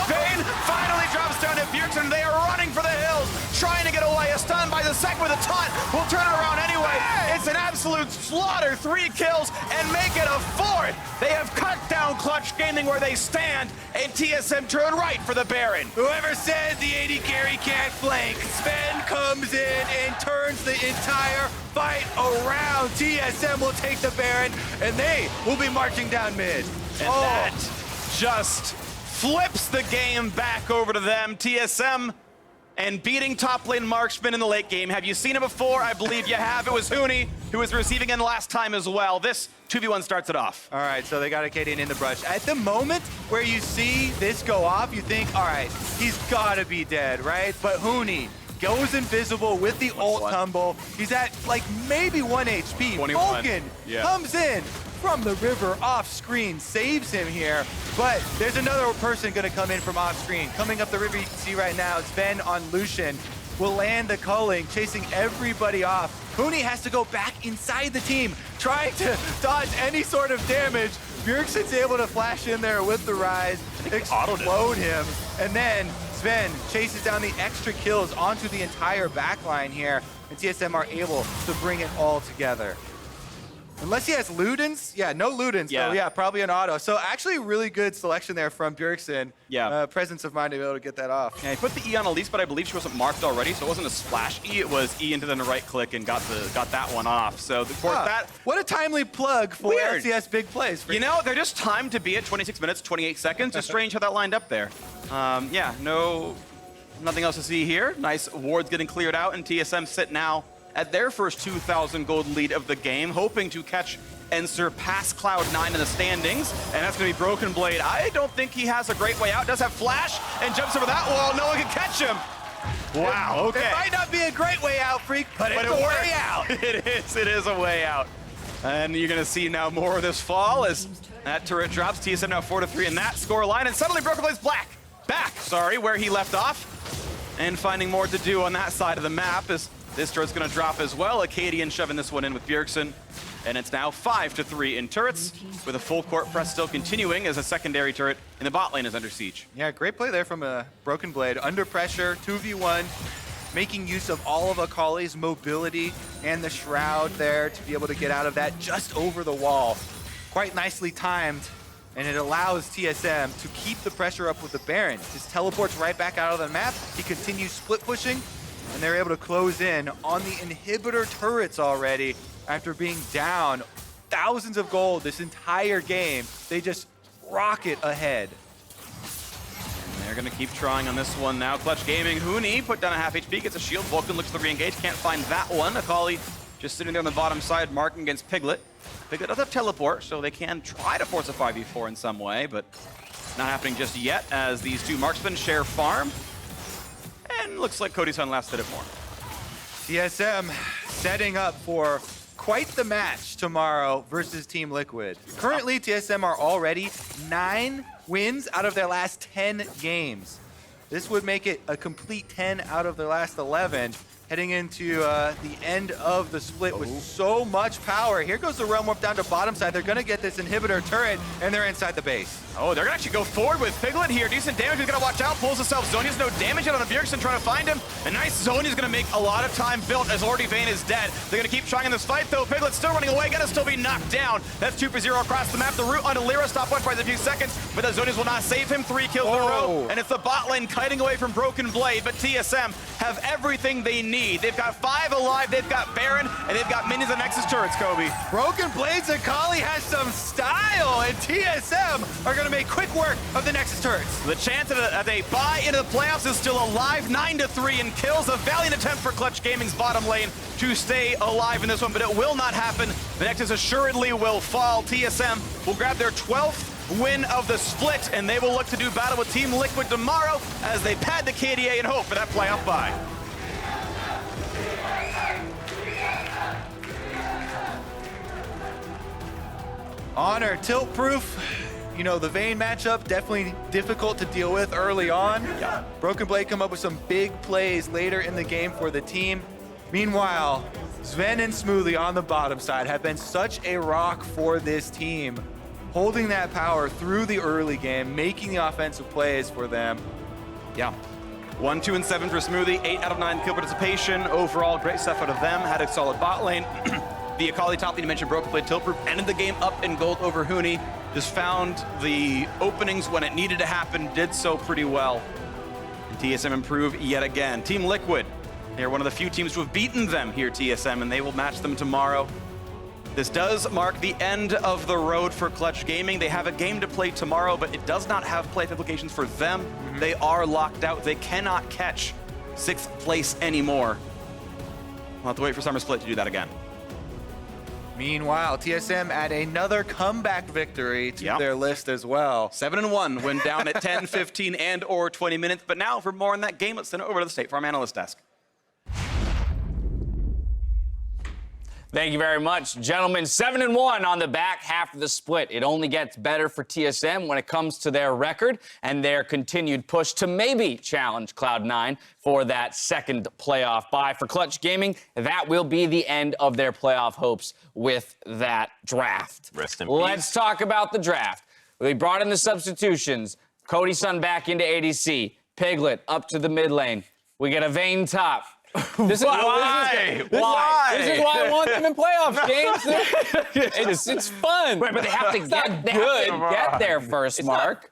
Vayne finally drops down to Bjergsen. They are running for the hills, trying to get away. A stun by the second with a taunt. We'll turn it around anyway. It's an absolute slaughter. 3 kills and make it a 4th. They have cut down Clutch Gaming where they stand, and TSM turn right for the Baron. Whoever said the AD carry can't flank, Zven comes in and turns the entire fight around. TSM will take the Baron, and they will be marching down mid. And that just flips the game back over to them. TSM and beating top lane marksman in the late game. Have you seen it before? I believe you have. It was Huni who was receiving in last time as well. This 2v1 starts it off. All right, so they got Akaadian in the brush. At the moment where you see this go off, you think, all right, he's gotta be dead, right? But Huni goes invisible with the ult tumble. He's at like maybe 1 HP. 21. Vulcan comes in from the river off screen, saves him here, but there's another person gonna come in from off screen. Coming up the river, you can see right now, Zven on Lucian will land the culling, chasing everybody off. Huni has to go back inside the team, trying to dodge any sort of damage. Bjergsen's able to flash in there with the Ryze, explode him, and then Zven chases down the extra kills onto the entire backline here, and TSM are able to bring it all together. Unless he has Ludens? Yeah, no Ludens. Yeah. So yeah, probably an auto. So actually really good selection there from Bjergsen. Yeah. Presence of mind to be able to get that off. Yeah, he put the E on Elise, but I believe she wasn't marked already, so it wasn't a splash E, it was E into the right click and got that one off. So of course that... What a timely plug for LCS big plays. You know, they're just timed to be at 26 minutes, 28 seconds. It's strange how that lined up there. Yeah, nothing else to see here. Nice wards getting cleared out, and TSM sit now at their first 2,000 gold lead of the game, hoping to catch and surpass Cloud9 in the standings, and that's going to be Broken Blade. I don't think he has a great way out. Does have flash and jumps over that wall. No one can catch him. Wow, okay. It might not be a great way out, Freak, but it's a way out. It is a way out. And you're gonna see now more of this fall as that turret drops. TSM now 4-3 in that score line, and suddenly Broken plays back, where he left off. And finding more to do on that side of the map as this turret's gonna drop as well. Akaadian shoving this one in with Bjergsen. And it's now 5-3 in turrets, with a full court press still continuing as a secondary turret in the bot lane is under siege. Yeah, great play there from a Broken Blade. Under pressure, 2v1, making use of all of Akali's mobility and the Shroud there to be able to get out of that just over the wall. Quite nicely timed, and it allows TSM to keep the pressure up with the Baron. Just teleports right back out of the map. He continues split pushing, and they're able to close in on the inhibitor turrets already. After being down thousands of gold this entire game, they just rocket ahead. And they're gonna keep trying on this one now. Clutch Gaming, Huni put down a half HP, gets a shield. Vulcan looks to re-engage, can't find that one. Akali just sitting there on the bottom side, marking against Piglet. Piglet does have teleport, so they can try to force a 5v4 in some way, but it's not happening just yet as these two marksmen share farm. And looks like Cody Sun lasted it more. TSM setting up for quite the match tomorrow versus Team Liquid. Currently, TSM are already 9 wins out of their last 10 games. This would make it a complete 10 out of their last 11. Heading into the end of the split with so much power. Here goes the Realm Warp down to bottom side. They're gonna get this inhibitor turret, and they're inside the base. Oh, they're gonna actually go forward with Piglet here. Decent damage, he's gonna watch out, pulls himself. Zhonya's no damage yet on a Bjergsen trying to find him. A nice Zhonya's gonna make a lot of time built as already Vayne is dead. They're gonna keep trying in this fight though. Piglet's still running away, gonna still be knocked down. That's 2-0 across the map. The route onto Lira, stop watch for a few seconds, but the Zhonya's will not save him. 3 kills in a row, and it's the bot lane kiting away from Broken Blade, but TSM have everything they need. They've got 5 alive, they've got Baron, and they've got minions and Nexus turrets, Kobe. Broken Blades Akali has some style, and TSM are gonna make quick work of the Nexus turrets. The chance that they buy into the playoffs is still alive. 9-3 in kills. A valiant attempt for Clutch Gaming's bottom lane to stay alive in this one, but it will not happen. The Nexus assuredly will fall. TSM will grab their 12th win of the split, and they will look to do battle with Team Liquid tomorrow as they pad the KDA and hope for that playoff bye. Honor, tilt proof. You know, the Vayne matchup, definitely difficult to deal with early on. Yeah. Broken Blade come up with some big plays later in the game for the team. Meanwhile, Zven and Smoothie on the bottom side have been such a rock for this team, holding that power through the early game, making the offensive plays for them. Yeah. 1, 2, and 7 for Smoothie. 8 out of 9 kill participation. Overall, great stuff out of them. Had a solid bot lane. The Akali top lane you mentioned, Broken Blade Tiltproof, ended the game up in gold over Huni. Just found the openings when it needed to happen, did so pretty well. And TSM improve yet again. Team Liquid, they're one of the few teams to have beaten them here, TSM, and they will match them tomorrow. This does mark the end of the road for Clutch Gaming. They have a game to play tomorrow, but it does not have playoff implications for them. They are locked out. They cannot catch 6th place anymore. We'll have to wait for Summer Split to do that again. Meanwhile, TSM add another comeback victory to their list as well. 7-1, went down at 10, 15, and or 20 minutes. But now for more on that game, let's send it over to the State Farm Analyst Desk. Thank you very much, gentlemen. 7-1 on the back half of the split. It only gets better for TSM when it comes to their record and their continued push to maybe challenge Cloud9 for that second playoff bye. For Clutch Gaming, that will be the end of their playoff hopes with that draft. Rest in peace. Let's talk about the draft. We brought in the substitutions. Cody Sun back into ADC. Piglet up to the mid lane. We get a Vayne top. This is Why? This is why I want them in playoff games. It's fun. Right, but they have to get there first, Mark.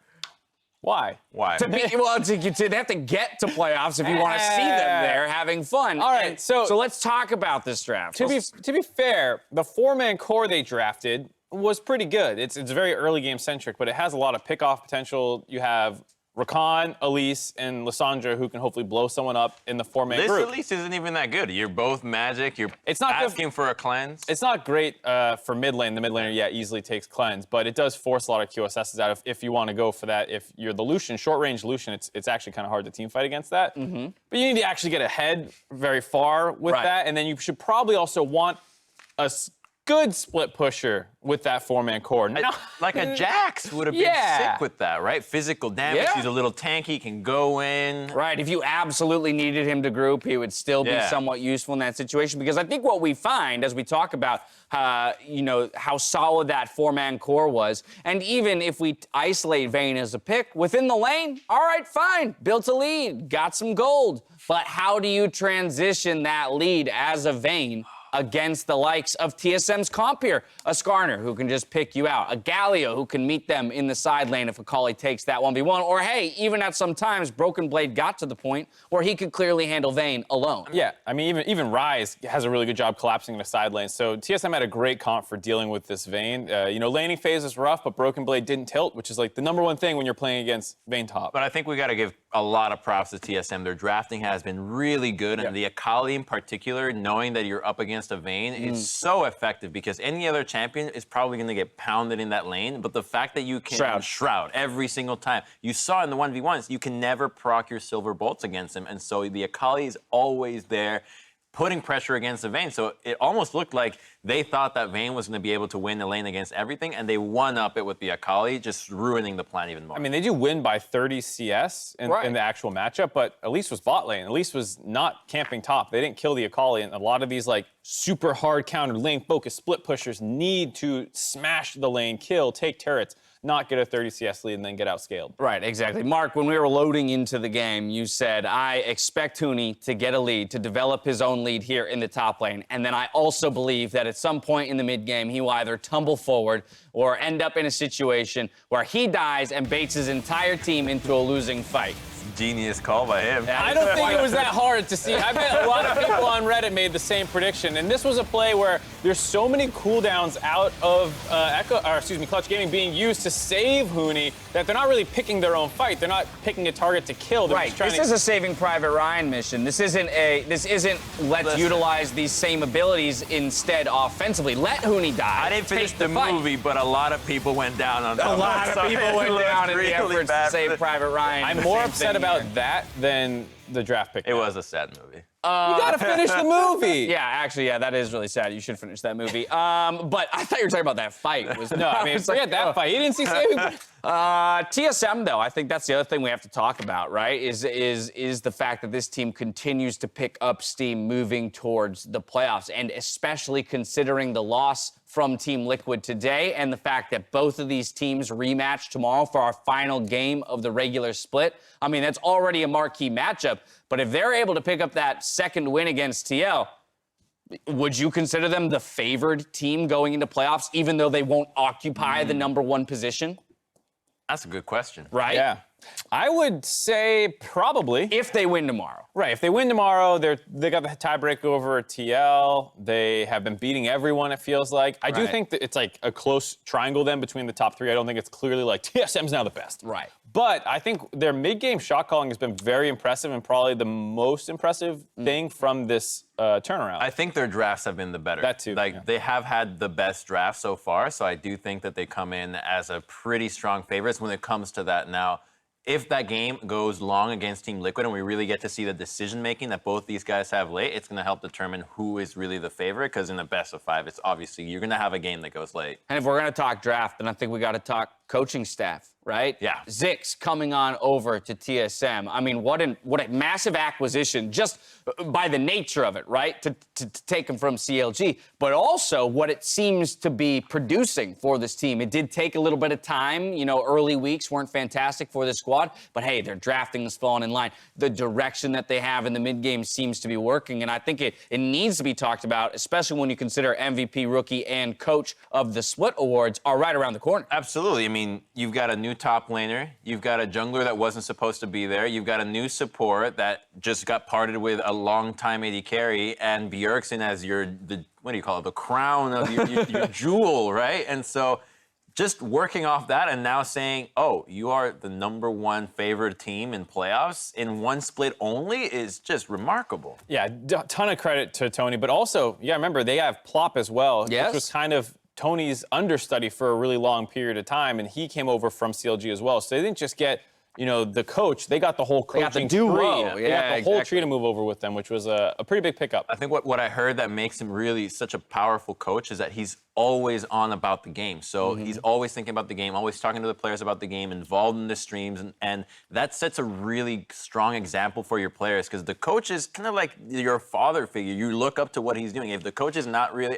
Why? Why? They have to get to playoffs if you want to see them there having fun. All right, so let's talk about this draft. To be fair, the 4-man core they drafted was pretty good. It's very early game centric, but it has a lot of pick-off potential. You have Rakan, Elise, and Lissandra, who can hopefully blow someone up in the 4-man This group. Elise isn't even that good. You're both magic. You're It's not good- asking for a cleanse. It's not great for mid lane. The mid laner, yeah, easily takes cleanse, but it does force a lot of QSSs out if you want to go for that. If you're the Lucian, short range Lucian, it's actually kind of hard to team fight against that. Mm-hmm. But you need to actually get ahead very far with that, and then you should probably also want a good split pusher with that 4-man core. Like a Jax would have been sick with that, right? Physical damage. Yeah. He's a little tanky, can go in. Right, if you absolutely needed him to group, he would still be somewhat useful in that situation. Because I think what we find as we talk about, how solid that 4-man core was, and even if we isolate Vayne as a pick, within the lane, all right, fine, built a lead, got some gold. But how do you transition that lead as a Vayne against the likes of TSM's comp here? A Skarner who can just pick you out. A Galio who can meet them in the side lane if Akali takes that 1v1. Or hey, even at some times, Broken Blade got to the point where he could clearly handle Vayne alone. Yeah, I mean, even Ryze has a really good job collapsing in the side lane. So TSM had a great comp for dealing with this Vayne. Laning phase is rough, but Broken Blade didn't tilt, which is like the #1 thing when you're playing against Vayne top. But I think we got to give a lot of props to TSM. Their drafting has been really good, and the Akali in particular, knowing that you're up against a Vayne, is so effective because any other champion is probably going to get pounded in that lane. But the fact that you can shroud every single time, you saw in the 1v1s, you can never proc your silver bolts against him, and so the Akali is always there, putting pressure against the Vayne. So it almost looked like they thought that Vayne was going to be able to win the lane against everything, and they one-up it with the Akali, just ruining the plan even more. I mean, they do win by 30 CS in the actual matchup, but Elise was bot lane. Elise was not camping top. They didn't kill the Akali, and a lot of these, like, super hard counter lane focus split pushers need to smash the lane, kill, take turrets, not get a 30 CS lead and then get outscaled. Right, exactly. Mark, when we were loading into the game, you said, I expect Huni to get a lead, to develop his own lead here in the top lane. And then I also believe that at some point in the mid game, he will either tumble forward or end up in a situation where he dies and baits his entire team into a losing fight. Genius call by him. I don't think it was that hard to see. I bet a lot of people on Reddit made the same prediction. And this was a play where there's so many cooldowns out of Clutch Gaming being used to save Huni that they're not really picking their own fight. They're not picking a target to kill. They're just trying This is a Saving Private Ryan mission. This isn't let's utilize these same abilities instead offensively. Let Huni die. I didn't finish the movie, but a lot of people went down on that. A lot of people went down in the efforts to save Private Ryan. I'm more upset about that than the draft pick. It was a sad movie. You gotta finish the movie. Yeah, actually, that is really sad. You should finish that movie. But I thought you were talking about that fight. No, I mean, forget that fight. You didn't see Saving. TSM, though, I think that's the other thing we have to talk about, right? Is the fact that this team continues to pick up steam moving towards the playoffs, and especially considering the loss from Team Liquid today and the fact that both of these teams rematch tomorrow for our final game of the regular split. I mean, that's already a marquee matchup, but if they're able to pick up that second win against TL, would you consider them the favored team going into playoffs, even though they won't occupy the #1 position? That's a good question. Right? Yeah. I would say probably. If they win tomorrow. Right. If they win tomorrow, they got the tiebreak over TL. They have been beating everyone, it feels like. I do think that it's like a close triangle then between the top three. I don't think it's clearly like TSM's now the best. Right. But I think their mid-game shot calling has been very impressive and probably the most impressive thing from this turnaround. I think their drafts have been the better. That too, Like, yeah. they have had the best draft so far, so I do think that they come in as a pretty strong favorites when it comes to that. Now, if that game goes long against Team Liquid and we really get to see the decision-making that both these guys have late, it's going to help determine who is really the favorite, because in a best of 5, it's obviously you're going to have a game that goes late. And if we're going to talk draft, then I think we got to talk coaching staff, right? Yeah. Zix coming on over to TSM. I mean, what a massive acquisition just by the nature of it, right? To take him from CLG, but also what it seems to be producing for this team. It did take a little bit of time. You know, early weeks weren't fantastic for the squad, but hey, their drafting has fallen in line. The direction that they have in the mid-game seems to be working, and I think it needs to be talked about, especially when you consider MVP, Rookie, and Coach of the Split Awards are right around the corner. Absolutely. I mean, you've got a new top laner, you've got a jungler that wasn't supposed to be there, you've got a new support that just got parted with a long-time AD carry, and Bjergsen as the crown of your jewel, right? And so just working off that and now saying, oh, you are the #1 favored team in playoffs in one split only is just remarkable. Yeah, ton of credit to Tony, but also, yeah, remember, they have Plop as well, Yes. which was kind of Tony's understudy for a really long period of time, and he came over from CLG as well. So they didn't just get, the coach, they got the whole coaching got the duo. tree. They got the whole tree to move over with them, which was a pretty big pickup. I think what I heard that makes him really such a powerful coach is that he's always on about the game. So he's always thinking about the game, always talking to the players about the game, involved in the streams, and that sets a really strong example for your players because the coach is kind of like your father figure. You look up to what he's doing. If the coach is not really,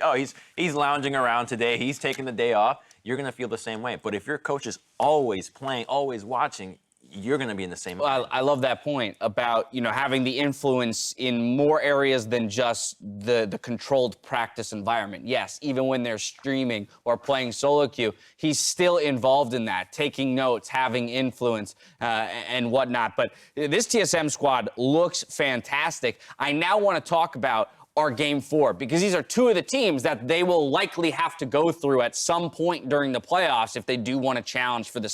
he's lounging around today, he's taking the day off, you're going to feel the same way. But if your coach is always playing, always watching, you're going to be in the same way. Well, I love that point about, having the influence in more areas than just the controlled practice environment. Yes, even when they're streaming or playing solo queue, he's still involved in that, taking notes, having influence, and whatnot. But this TSM squad looks fantastic. I now want to talk about our Game 4, because these are two of the teams that they will likely have to go through at some point during the playoffs if they do want to challenge for the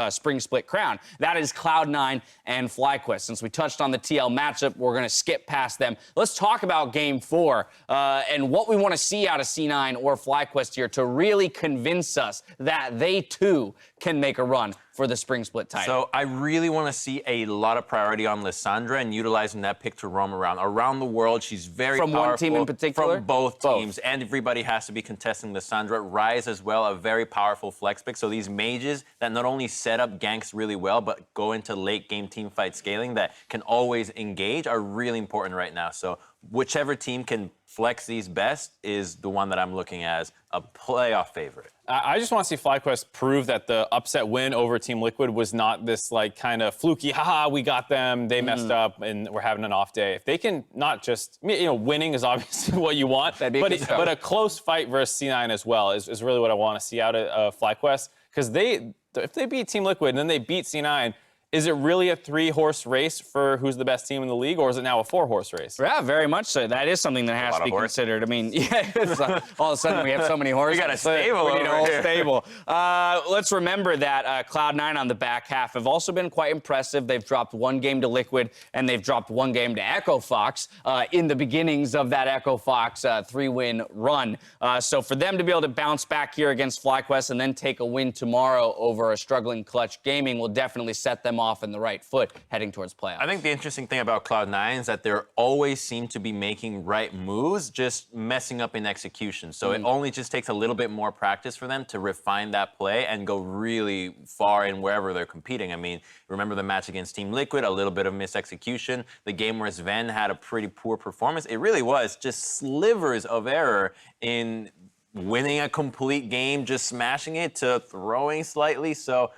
Spring Split crown. That is Cloud9 and FlyQuest. Since we touched on the TL matchup, we're going to skip past them. Let's talk about Game 4 and what we want to see out of C9 or FlyQuest here to really convince us that they too can make a run for the Spring Split title. So I really want to see a lot of priority on Lissandra and utilizing that pick to roam around the world. She's very From powerful. one team in particular? From both teams, and everybody has to be contesting Lissandra. Ryze as well, a very powerful flex pick. So these mages that not only set up ganks really well, but go into late game team fight scaling that can always engage are really important right now. So whichever team can flex these best is the one that I'm looking as a playoff favorite. I just want to see FlyQuest prove that the upset win over Team Liquid was not this kind of fluky, haha, we got them, they messed up, and we're having an off day. If they can not just, winning is obviously what you want, but a close fight versus C9 as well is really what I want to see out of FlyQuest. Because if they beat Team Liquid and then they beat C9, is it really a 3-horse race for who's the best team in the league, or is it now a 4-horse race? Yeah, very much so. That is something that has to be considered. I mean, it's, all of a sudden we have so many horses. We got a stable We need a over whole here. stable. Let's remember that Cloud9 on the back half have also been quite impressive. They've dropped 1 game to Liquid, and they've dropped 1 game to Echo Fox in the beginnings of that Echo Fox 3-win run. So for them to be able to bounce back here against FlyQuest and then take a win tomorrow over a struggling Clutch Gaming will definitely set them off in the right foot heading towards playoffs. I think the interesting thing about Cloud9 is that they always seem to be making right moves, just messing up in execution. So it only just takes a little bit more practice for them to refine that play and go really far in wherever they're competing. I mean, remember the match against Team Liquid, a little bit of misexecution. The game where Zven had a pretty poor performance. It really was just slivers of error in winning a complete game, just smashing it, to throwing slightly. So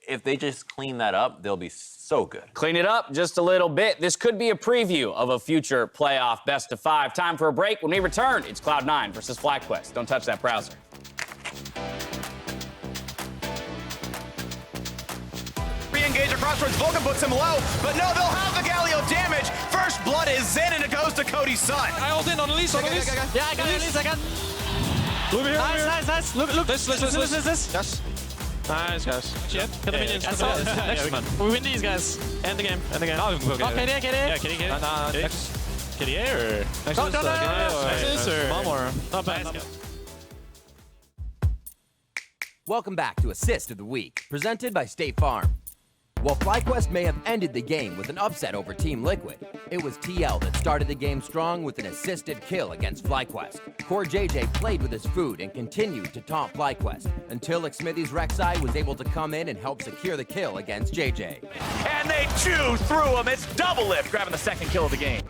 if they just clean that up, they'll be so good. Clean it up just a little bit. This could be a preview of a future playoff best of 5. Time for a break. When we return, it's Cloud9 versus FlyQuest. Don't touch that browser. Re-engage across towards Vulcan, puts him low, but no, they'll have the Galio damage. First blood is in, and it goes to Cody Sun. I ult in on Elise, Yeah, I got Elise, I got. Look here, Nice. Look. This. Yes. Nice, guys. Shit. Kill the minions. Next man. We win these guys. End the game. Oh, KD. Yeah, KD. KD or? Nexus or? Malmor. Not bad. Welcome back to Assist of the Week, presented by State Farm. While FlyQuest may have ended the game with an upset over Team Liquid, it was TL that started the game strong with an assisted kill against FlyQuest. Core JJ played with his food and continued to taunt FlyQuest until Xayah's Rek'Sai was able to come in and help secure the kill against JJ. And they chew through him. It's double lift, grabbing the second kill of the game.